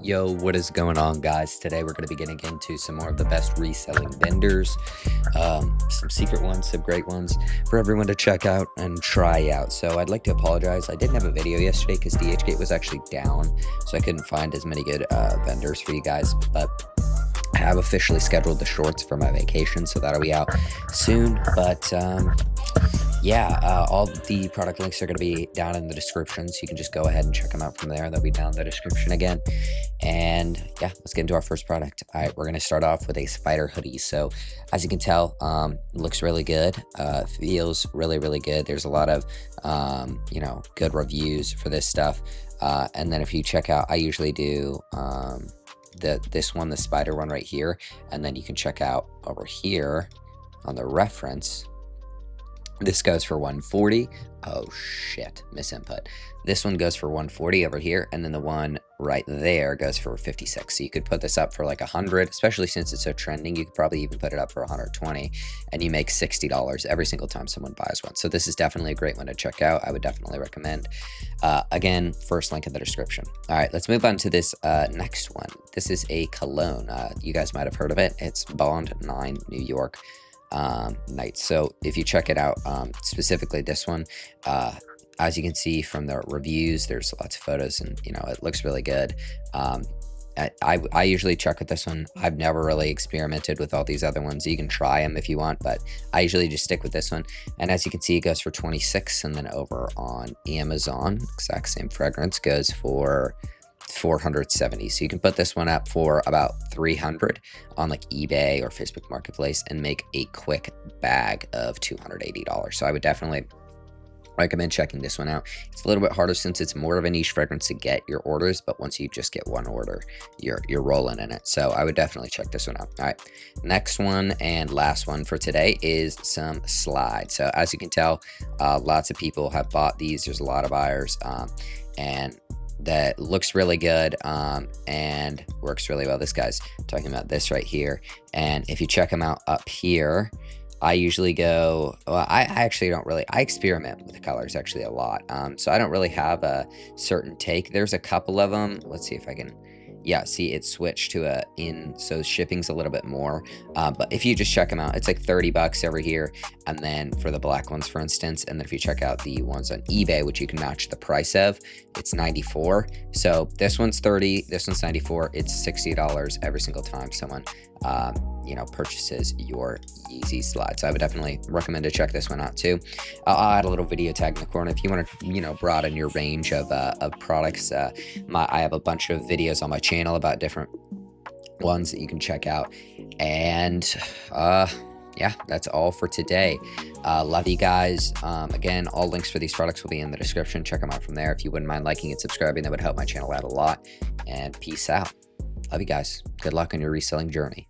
Yo, what is going on, guys? Today we're going to be getting into some more of the best reselling vendors, some secret ones, some great ones for everyone to check out and try out. So I'd like to apologize. I didn't have a video yesterday because DHgate was actually down, so I couldn't find as many good vendors for you guys, but I have officially scheduled the shorts for my vacation, so that'll be out soon. But yeah, all the product links are going to be down in the description, so you can just go ahead and check them out from there. They'll be down in the description again. And yeah, let's get into our first product. All right, we're going to start off with a spider hoodie. So as you can tell, looks really good, feels really good. There's a lot of good reviews for this stuff. And then if you check out, I usually do this one, the spider one right here, and then you can check out over here on the reference. This goes for 140. Oh shit, misinput. This one goes for 140 over here, and then the one right there goes for 56. So you could put this up for like 100, especially since it's so trending. You could probably even put it up for 120, and you make $60 every single time someone buys one. So this is definitely a great one to check out. I would definitely recommend. Again, first link in the description. All right, let's move on to this next one. This is a cologne. You guys might have heard of it. It's Bond 9 New York Nights. So if you check it out, specifically this one, as you can see from the reviews, there's lots of photos, and it looks really good. I usually check with this one. I've never really experimented with all these other ones. You can try them if you want, but I usually just stick with this one. And as you can see, it goes for 26, and then over on Amazon, exact same fragrance, goes for 470. So you can put this one up for about 300 on like eBay or Facebook Marketplace and make a quick bag of $280. So I would definitely recommend checking this one out. It's a little bit harder since it's more of a niche fragrance to get your orders, but once you just get one order, you're rolling in it. So I would definitely check this one out. All right, next one and last one for today is some slides. So as you can tell, lots of people have bought these. There's a lot of buyers, and that looks really good and works really well. This guy's talking about this right here, and if you check them out up here, I usually go, well, I actually don't really, I experiment with the colors actually a lot, so I don't really have a certain take. There's a couple of them. Let's see if I can, yeah, see, it switched to so shipping's a little bit more, but if you just check them out, it's like 30 bucks over here, and then for the black ones, for instance, and then if you check out the ones on eBay, which you can match the price of, it's 94. So this one's 30, this one's 94. It's $60 every single time someone purchases your Yeezy slides. So I would definitely recommend to check this one out too. I'll add a little video tag in the corner if you want to broaden your range of products. I have a bunch of videos on my channel about different ones that you can check out. And yeah, that's all for today. Love you guys. Again, all links for these products will be in the description. Check them out from there. If you wouldn't mind liking and subscribing, that would help my channel out a lot. And peace out. Love you guys. Good luck on your reselling journey.